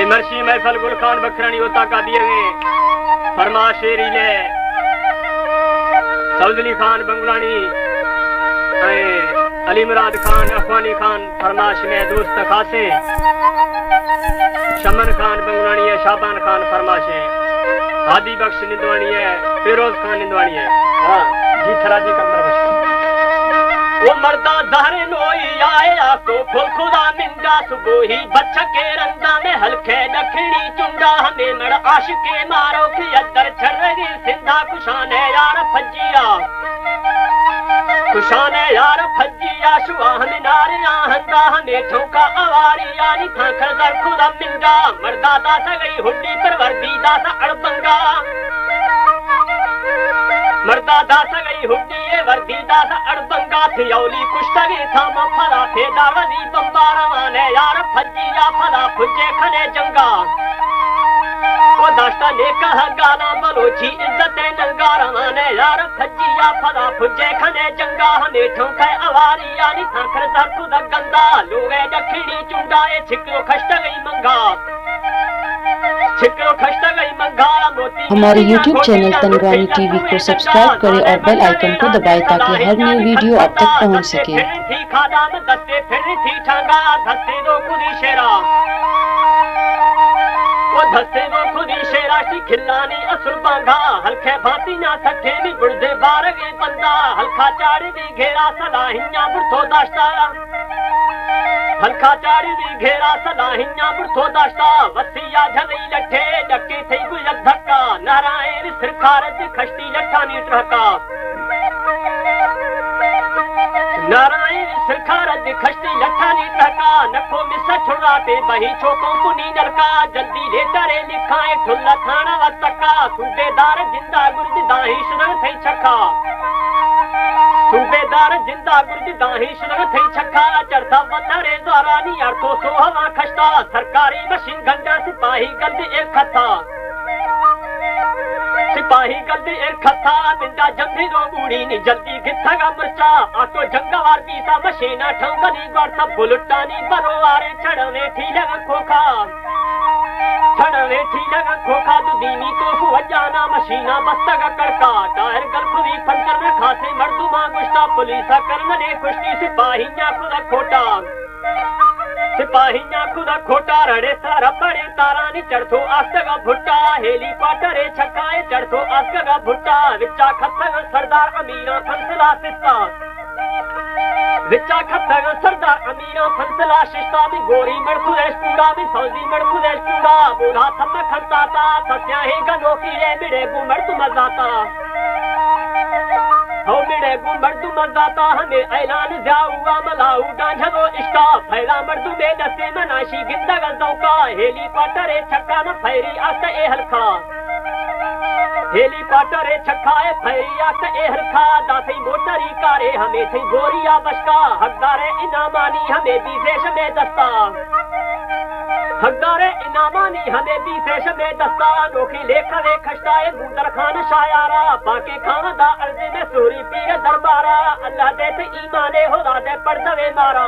मर्शी महफल गुलखान बखरानी होता का दिए गए फरमा शेरी ने सऊदली खान बंगलानी अली मुराद खान अफवानी खान फरमाश में दोस्त खासे शमन खान बंगलानी है शाबान खान फरमाश है हादी बख्श निंदवानी है फिरोज खान निंदवानी है हाँ जी थराजी कमर वो मर्दा जहरे नोई आया तो फुल खुदा मिंजा सुबोही बच्चा के रंदा में हल्के दखड़ी चुंडा हमें मर आशिके मारो की अदर छरगी सिंधा कुशाने यार फज्जिया कुशाने यार फज्जिया शुआह मिनारिया हंदा हमें ठोका अवारिया नी था खजर खुदा मिंजा मर्दा दासा गई हुड्डी पर वर्दी दासा अड़बंगा मर्दा दासा गई हुड्डी ये वर्दी दासा अड़बंगा थी औली कुश्तगी था मफला थे दावली बंबारा माने यार फज्जिया फला फुज्जे खने जंगा वो दास्ता ने कहा गाना बलोची इज्जत नंगारा माने यार फज्जिया फला फुज्जे खने जंगा हमें ठोंके अवारिया नी थाखर सर खुद गंदा लोगे दखड़ी चुंडाए छिकरो खश्त गई मंगा हमारे YouTube चैनल तनगानी टीवी को सब्सक्राइब करें और बेल आइकन को दबाएं ताकि हर न्यू वीडियो आप तक पहुंच सके। खिलानी असुर बांधा हल्के भाती ना सके भी बुढ़े बार गए बंदा हल्का चाड़ी दी घेरा सलाहिया बुढ़ो दास्ता हल्का चाड़ी दी घेरा सलाहिया बुढ़ो दास्ता वसिया झलई लठे डके थई गुजर धक्का नारायण सिरखारज खष्टी लठानी ट्रका नारायण सिरखारज खष्टी लठानी ट्रका नखो मिस छुड़ाते बही छोको पुनी नरका जल्दी ले डरे लिखाए ठुल्ला थाना वतका सूबेदार जिंदा गुर्द दाही शुरग थई छक्का सूबेदार जिंदा गुर्द दाही शुरग थई छक्का चरता वतरे द्वारानी अर्थो सोहवा खष्टा सरकारी मशीन गंजा सिपाही गल्द एक खता सिपाही गल्दी एर खता मिंदा जंगी रो बूढ़ी नी जल्दी गिथगा मरचा आटो जंगवार पीसा मशीना ठंगनी गौर सब बुलटानी बरोवारे छड़वे ठी लगा खोखा छड़वे ठी लगा खोखा दुदीनी को फुवजाना मशीना बस्तगा कड़का टायर गलफुरी पंचर में खासे मर्दुमा गुस्ता पुलिसा करने खुशी सिपाही न्या खुदा खोटा सिपाहिया खुदा खोटा रड़े सारा बड़े तारानी चढ़तो आस्तगा भुट्टा हेलीकॉप्टर छक्काए चढ़तो आस्तगा भुट्टा विचा खत्तगा सरदार अमीरा फंसला सिस्ता विचा खत्तगा सरदार अमीरा फंसला शिस्ता में गोरी मड़खुदेश कूड़ा में सौजी मड़खुदेश कूड़ा बूढ़ा थम्मा खंताता सस्या ही गनो की रे बिड़े गुमर तुम मजाता हो मिड़े मर्दू मजाता हमें ऐलान जाऊआ मलाऊ डांझलो इश्का फैला मर्दू में दसे मनाशी गिंदा गजों का हेलीकॉप्टर छक्का न फैरी आस्त ए हल्का हेलीकॉप्टर छक्का ए फैरी आस्त ए हल्का दासई मोटरी कारे हमें थी गोरिया बशका हकदारे इनामानी हमें बीसेश में दस्ता हकदारे इनामानी हमें बीसेश में दस्ता नोखी लेखा वे खस्ताए बूदर खान शायारा बाके खाना दा अर्जी में सूरी पीर दरबारा अल्लाह दे ते ईमाने खुदा दे पर्दवे मारा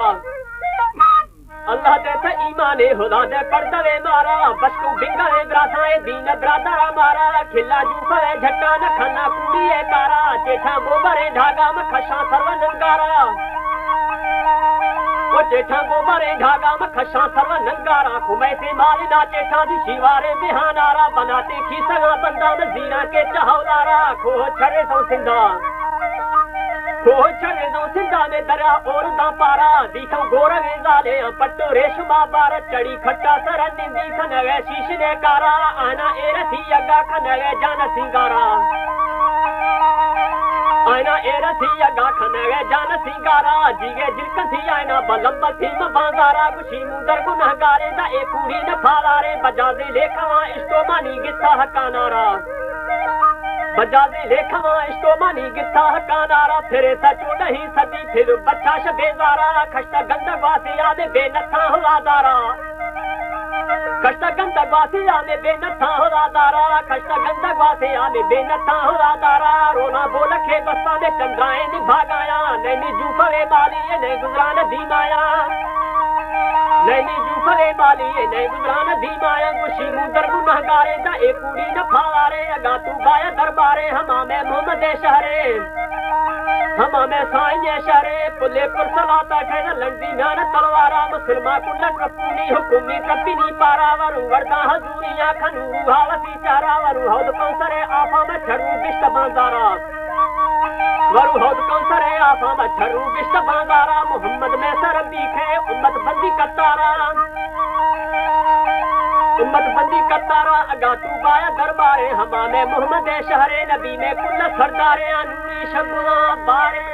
अल्लाह दे ते ईमाने खुदा दे पर्दवे मारा बसकू बिंगाए ब्रासाए दीन ब्रादरा मारा खिला जूफे झट्टा न खाना कुड़िए कारा जेठा गोबरे ढागा में खशा सर्व नंगारा वो जेठा गोबरे ढागा में खशा सर्व नंगारा खुमे से माल ना जेठा दी शिवारे बिहानारा बनाते खीसगा बंदा में जीना के चहौदारा खो छरे सौ सिंधा खो छरे सौ सिंधा में दरा और दा पारा दीखो गोरगे जाले पट्टो रेशमा बार चढ़ी खट्टा सर निंदी खनवे शीश ने कारा आना एरथी अगा खनवे जान सिंगारा आयना एरा थी अगा खनवे जान सिंगारा जीगे जिलक थी आयना बलम थी बाजारा गुशी मुंदर गुनहगारे दा ए कूड़ी न फालारे बजाजे लेखवा इस्तो मानी गिथा हकानारा बजाजे लेखवा इस्तो मानी गिथा हकानारा फिरे सचो नहीं सदी फिर बच्चा शबेजारा खश्ता गंदा वासी आदे बेनथा हुआदारा खश्ता गंदा वासी आदे बेनथा हुआदारा खश्ता गंदा वासी आदे बेनथा हुआदारा रोना बोल के बस्ता में चंद्राए निभागाया नैनी जूफरे माली ने गुजरान दी माया नैनी फवे माली ने गुजरान धीमाया गुशी मुदर गुनहगारे दा ए कुड़ी न फावारे अगा तू गाया दरबारे हमा में मोहम्मद शहरे हमा में साईं शहरे पुले पर सलाता ठे लंडी नान तलवारा मुसलमा कुल कपूनी हुकुमी कपिनी पारा वरु वरदा हजूरिया खनूरू हावसी चारा वरु हौद कौसरे आफा में छड़ू बिष्ट बांदारा वरु हौद कौसरे आफा में छड़ू बिष्ट बांदारा मोहम्मद में सर बीखे उम्मत बंदी कतारा उम्मत बंदी कतारा अगा तू बाया दरबारे हमा में मोहम्मद शहरे नबी में कुल सरदारे नूरी शगुना बारे